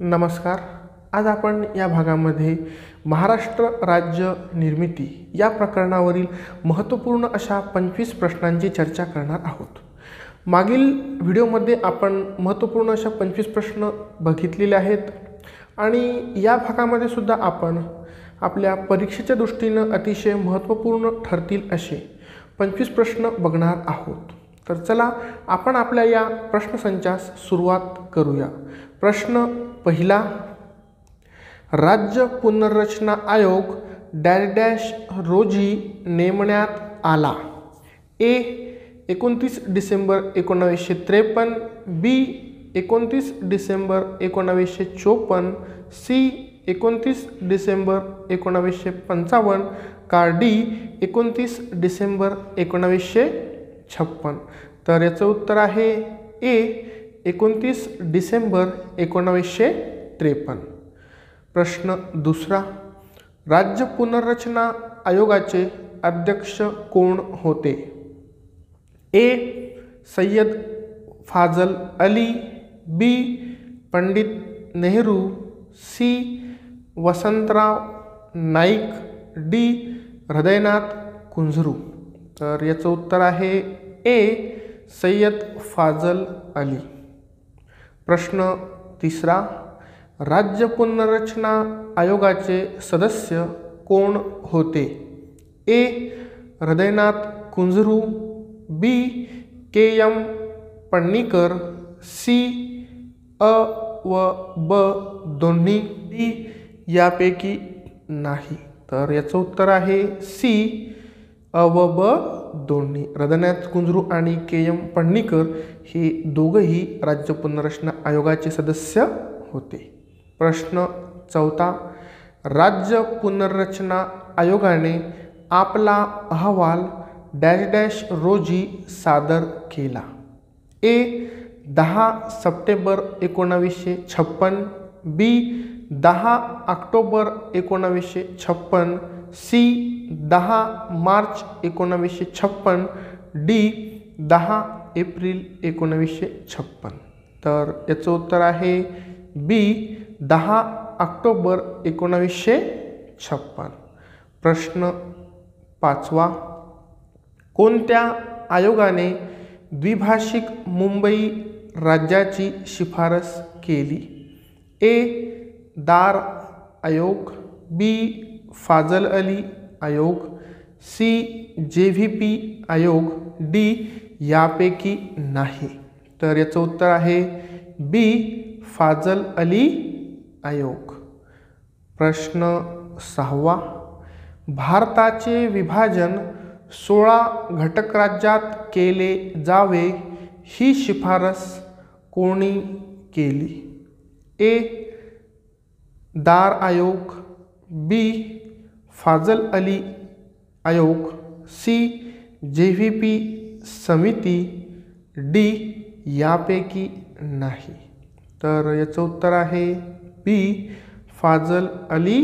नमस्कार. आज आपण या भागामध्ये महाराष्ट्र राज्य निर्मिती या प्रकरणावरील महत्त्वपूर्ण अशा 25 प्रश्नांची चर्चा करणार आहोत. मागील व्हिडिओमध्ये आपण महत्त्वपूर्ण अशा 25 प्रश्न बघितलेले आहेत आणि या भागामध्ये सुद्धा आपण आपल्या परीक्षेच्या दृष्टीनं अतिशय महत्त्वपूर्ण ठरतील असे 25 प्रश्न बघणार आहोत. तर चला आपण आपल्या या प्रश्नसंचास सुरुवात करूया. प्रश्न पहिला, राज्य पुनर्रचना आयोग डॅश डॅश रोजी नेमण्यात आला. ए 29 डिसेंबर 1953, बी 29 डिसेंबर 1954, सी 29 डिसेंबर 1955 का डी 29 डिसेंबर 1956. तर याचं उत्तर आहे ए 29 डिसेंबर 1953. प्रश्न दुसरा, राज्य पुनर्रचना आयोगाचे अध्यक्ष कोण होते. ए सय्यद फाजल अली, बी पंडित नेहरू, सी वसंतराव नाईक, डी हृदयनाथ कुंझरू. तर याचं उत्तर आहे ए सय्यद फाजल अली. प्रश्न तिसरा, राज्य पुनर्रचना आयोगाचे सदस्य कोण होते. ए हृदयनाथ कुंझरू, बी के एम पन्नीकर, सी अ व ब दोन्ही, डी यापैकी नाही. तर याचं उत्तर आहे सी अ व ब दोन्ही. हृदयनाथ कुंझरू आणि के एम पन्नीकर हे दोघंही राज्य पुनर्रचना आयोगाचे सदस्य होते. प्रश्न चौथा, राज्य पुनर्रचना आयोगाने आपला अहवाल डॅश डॅश रोजी सादर केला. ए 10 सप्टेंबर 1956, बी 10 ऑक्टोबर 1956, सी 10 मार्च 1956, डी 10 एप्रिल 1956. तर याचं उत्तर आहे बी 10 ऑक्टोबर 1956. प्रश्न पाचवा, कोणत्या आयोगाने द्विभाषिक मुंबई राज्याची शिफारस केली. ए दार आयोग, बी फाजल अली आयोग, सी JVP आयोग, डी यापैकी नाही. तर याचं उत्तर आहे बी फाजल अली आयोग. प्रश्न सहावा, भारताचे विभाजन 16 घटक राज्यात केले जावे ही शिफारस कोणी केली. ए दार आयोग, बी फाजल अली आयोग, सी JVP समिती, डी यापैकी नाही. तर याचं उत्तर आहे बी फाजल अली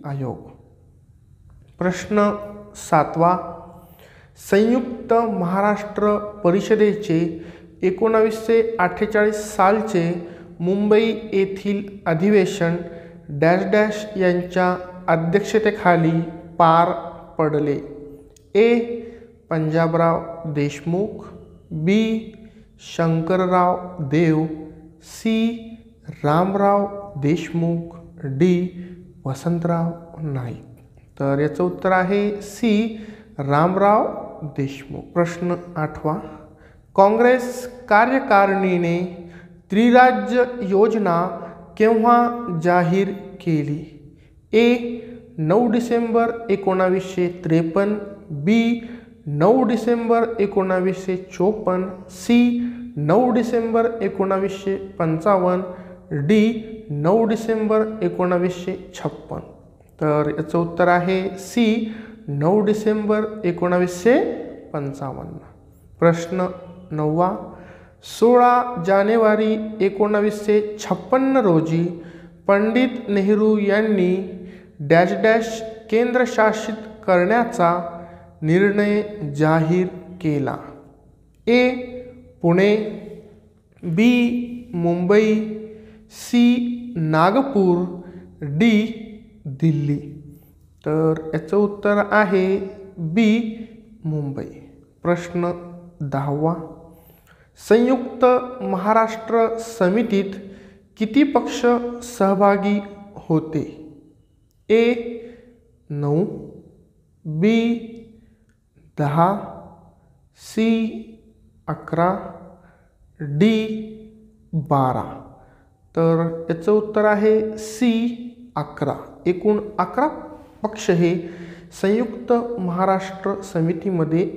आयोग. प्रश्न सातवा, संयुक्त महाराष्ट्र परिषदेचे 1948 सालचे मुंबई येथील अधिवेशन डॅश डॅश यांच्या अध्यक्षतेखाली पार पडले. ए पंजाबराव देशमुख, बी शंकरराव देव, सी रामराव देशमुख, डी वसंतराव नाईक. तर याचं उत्तर आहे सी रामराव देशमुख. प्रश्न आठवा, काँग्रेस कार्यकारिणीने त्रिराज्य योजना केव्हा जाहीर केली. ए 9 डिसेंबर 1953, बी 9 डिसेंबर 1954, सी 9 डिसेंबर 1955, डी 9 डिसेंबर 1956. तर याचं उत्तर आहे सी 9 डिसेंबर 1955. प्रश्न नववा, 16 जानेवारी 1956 रोजी पंडित नेहरू यांनी डॅश डॅश केंद्रशासित करण्याचा निर्णय जाहीर केला. ए पुणे, बी मुंबई, सी नागपूर, डी दिल्ली. तर याचं उत्तर आहे बी मुंबई. प्रश्न 10वा. संयुक्त महाराष्ट्र समितीत किती पक्ष सहभागी होते? ए 9, बी 10, सी 11, डी 12. तर याचं उत्तर आहे सी 11. एकूण 11 पक्ष हे संयुक्त महाराष्ट्र समितीमध्ये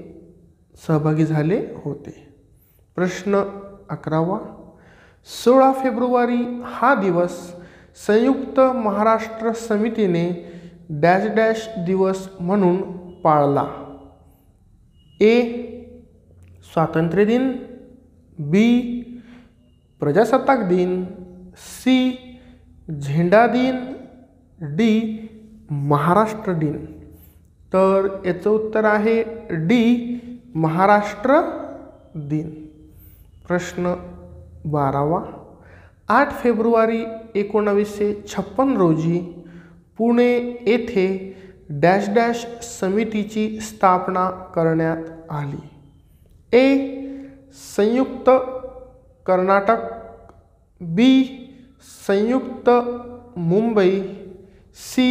सहभागी झाले होते. प्रश्न 11वा. 16 फेब्रुवारी हा दिवस संयुक्त महाराष्ट्र समितीने डॅश डॅश दिवस म्हणून पाळला? ए स्वातंत्र्य दिन, बी प्रजासत्ताक दिन, सी झेंडा दिन, डी महाराष्ट्र दिन. तर याचं उत्तर आहे डी महाराष्ट्र दिन. प्रश्न 12वा. 8 फेब्रुवारी 1956 रोजी पुणे येथे डॅश डॅश समितीची स्थापना करण्यात आली? ए संयुक्त कर्नाटक, बी संयुक्त मुंबई, सी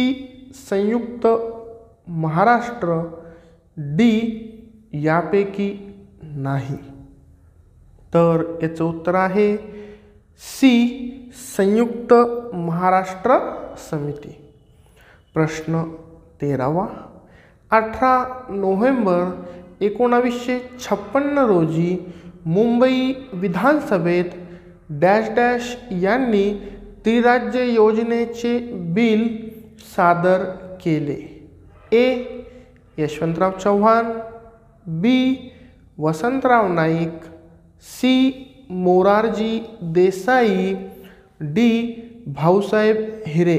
संयुक्त महाराष्ट्र, डी यापैकी नाही. तर याचं उत्तर आहे सी संयुक्त महाराष्ट्र समिती. प्रश्न 13वा. 18 नोव्हेंबर 1956 रोजी मुंबई विधानसभेत डॅश डॅश यांनी त्रिराज्य योजनेचे बिल सादर केले? ए यशवंतराव चव्हाण, बी वसंतराव नाईक, सी मोरारजी देसाई, डी भाऊसाहेब हिरे.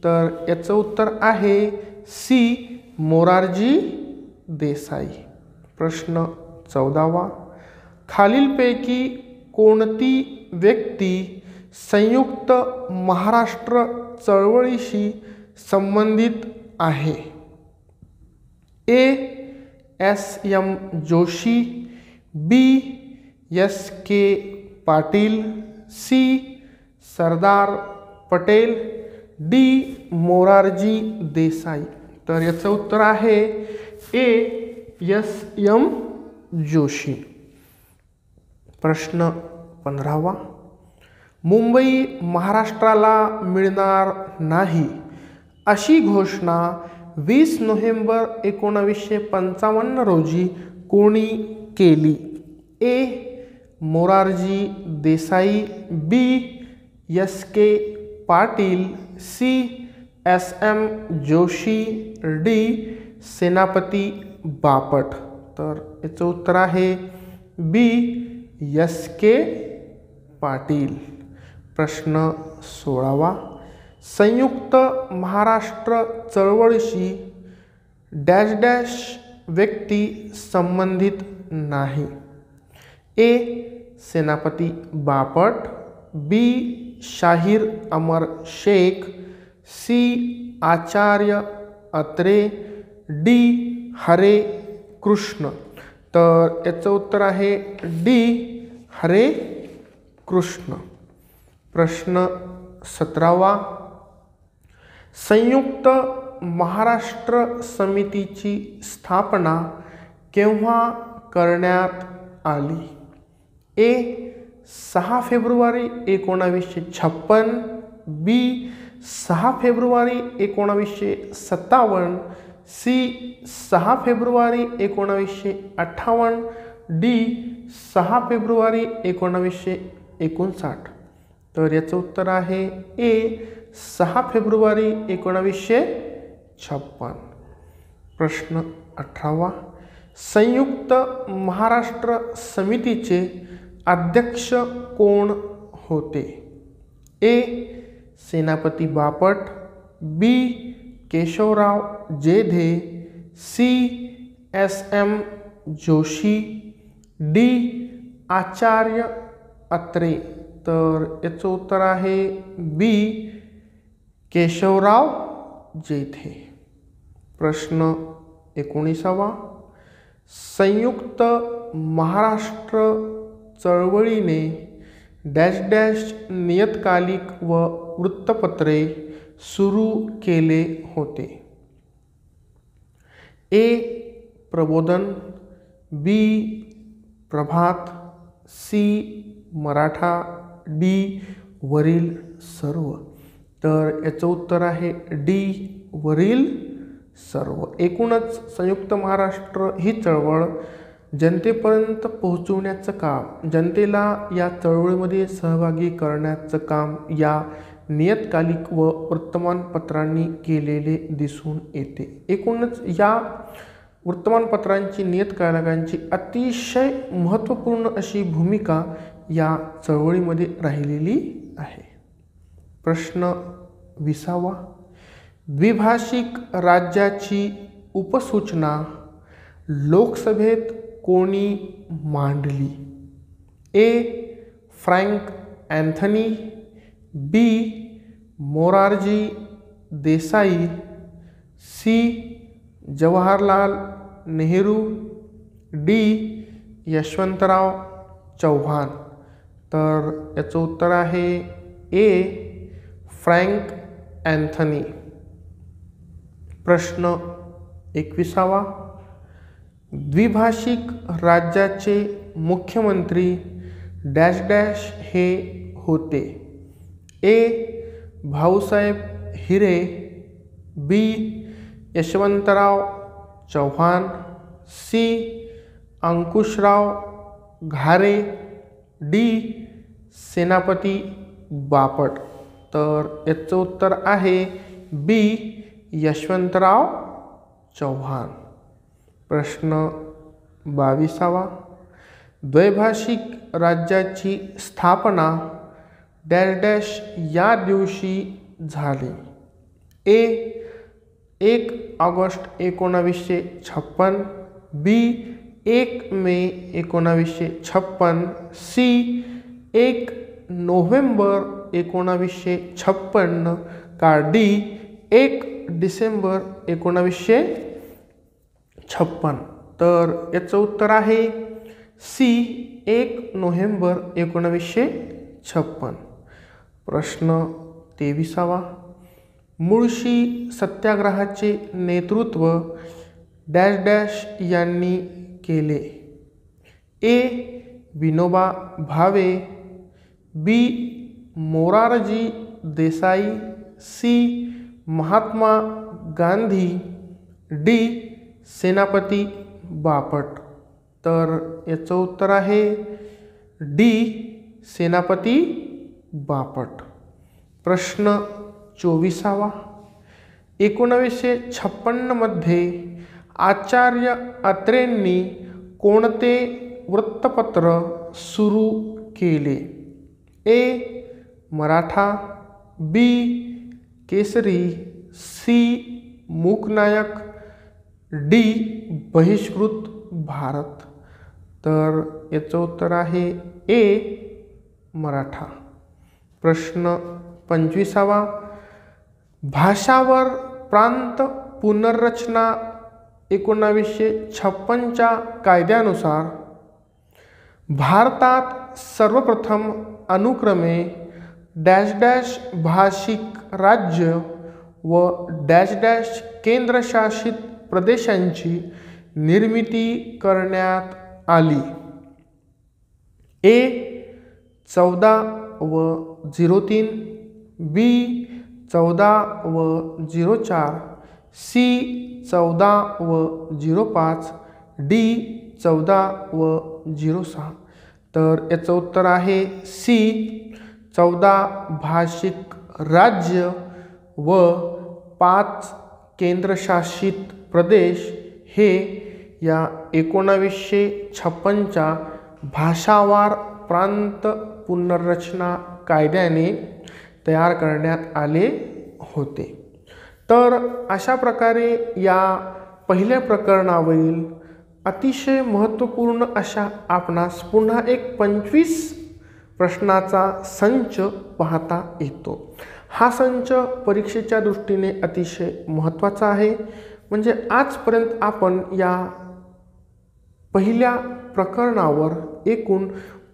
तर याचं उत्तर आहे सी मोरारजी देसाई. प्रश्न 14वा. खालीलपैकी कोणती व्यक्ती संयुक्त महाराष्ट्र चळवळीशी संबंधित आहे? A S M Joshi, B S K Patil, C Sardar Patel, D Morarji Desai. तर याचं उत्तर आहे ए एस एम जोशी. प्रश्न 15वा. मुंबई महाराष्ट्राला मिळणार नाही अशी घोषणा 20 नोव्हेंबर 1955 रोजी कोणी केली? A Morarji Desai, B S K Patil, C S M Joshi, D Senapati Bapat. तर याचं उत्तर आहे बी एस के पाटील. प्रश्न 16वा. संयुक्त महाराष्ट्र चळवळीशी डॅश डॅश व्यक्ती संबंधित नाही? ए सेनापती बापट, बी शाहीर अमर शेख, सी आचार्य अत्रे, डी हरे कृष्ण. तर याचं उत्तर आहे डी हरे कृष्ण. प्रश्न 17वा. संयुक्त महाराष्ट्र समितीची स्थापना केव्हा करण्यात आली? ए 6 फेब्रुवारी 1956, बी 6 फेब्रुवारी 1957, सी 6 फेब्रुवारी 1958, डी 6 फेब्रुवारी 1959. तर याचं उत्तर आहे ए 6 फेब्रुवारी 1956. प्रश्न 18वा. संयुक्त महाराष्ट्र समितीचे अध्यक्ष कोण होते? A Senapati Bapat, B Keshavrao Jedhe, C S M Joshi, D Acharya Atre. तर याचं उत्तर आहे बी केशवराव जेठे. प्रश्न 19वा, संयुक्त महाराष्ट्र चळवळीने डॅश डॅश नियतकालिक व वृत्तपत्रे सुरू केले होते. ए प्रबोधन, बी प्रभात, सी मराठा, डी वरील सर्व. तर याचं उत्तर आहे डी वरील सर्व. एकूणच संयुक्त महाराष्ट्र ही चळवळ जनतेपर्यंत पोहोचवण्याचं काम, जनतेला या चळवळीमध्ये सहभागी करण्याचं काम या नियतकालिक व वर्तमानपत्रांनी केलेले दिसून येते. एकूणच या वर्तमानपत्रांची, नियतकालिकांची अतिशय महत्त्वपूर्ण अशी भूमिका या चळवळीमध्ये राहिलेली आहे. प्रश्न 20वा, द्विभाषिक राज्याची उपसूचना लोकसभेत कोणी मांडली? ए फ्रँक अँथनी, बी मोरारजी देसाई, सी जवाहरलाल नेहरू, डी यशवंतराव चव्हाण. तर याचं उत्तर आहे ए फ्रँक अँथनी. प्रश्न 21वा, द्विभाषिक राज्याचे मुख्यमंत्री डॅश डॅश हे होते. ए भाऊसाहेब हिरे, बी यशवंतराव चव्हाण, सी अंकुशराव घारे, डी सेनापती बापट. तर याचं उत्तर आहे बी यशवंतराव चव्हाण. प्रश्न 22वा, द्वैभाषिक राज्याची स्थापना डॅश डॅश या दिवशी झाली. ए 1 ऑगस्ट 1956, बी 1 मे 1956, सी 1 नोव्हेंबर 1956 का डी 1 डिसेंबर 1956. तर याचं उत्तर आहे सी 1 नोव्हेंबर 1956. प्रश्न 23वा, मुळशी सत्याग्रहाचे नेतृत्व डॅश डॅश यांनी केले. ए विनोबा भावे, बी मोरारजी देसाई, सी महात्मा गांधी, डी सेनापती बापट. तर याचं उत्तर आहे डी सेनापती बापट. प्रश्न 24वा, 1956 मध्ये आचार्य अत्रेंनी कोणते वृत्तपत्र सुरू केले? ए मराठा, बी केसरी, सी मूकनायक, डी बहिष्कृत भारत. तर याचं उत्तर आहे ए मराठा. प्रश्न 25वा, भाषावर प्रांत पुनर्रचना 1956च्या कायद्यानुसार भारतात सर्वप्रथम अनुक्रमे डॅश डॅश भाषिक राज्य व डॅश डॅश केंद्रशासित प्रदेशांची निर्मिती करण्यात आली. ए 14 व 03, बी 14 व 04, सी 14 व 05, डी 14 व 06. तर याचं उत्तर आहे सी 14 भाषिक राज्य व 5 केंद्रशासित प्रदेश हे या 1956च्या भाषावार प्रांत पुनर्रचना कायद्याने तयार करण्यात आले होते. तर अशा प्रकारे या पहिल्या प्रकरणावरील अतिशय महत्त्वपूर्ण अशा आपणास पुन्हा एक 25 प्रश्नाचा संच पाहता येतो। हा संच परीक्षेच्या दृष्टीने अतिशय महत्त्वाचा आहे। म्हणजे आजपर्यंत आपण या पहिल्या प्रकरणावर एकूण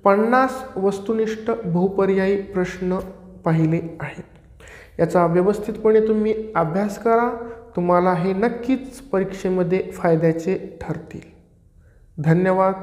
50 वस्तुनिष्ठ बहुपर्यायी प्रश्न पाहिले आहेत। याचा व्यवस्थितपणे तुम्ही अभ्यास करा, तुम्हाला हे नक्कीच परीक्षेमध्ये फायद्याचे ठरतील। धन्यवाद।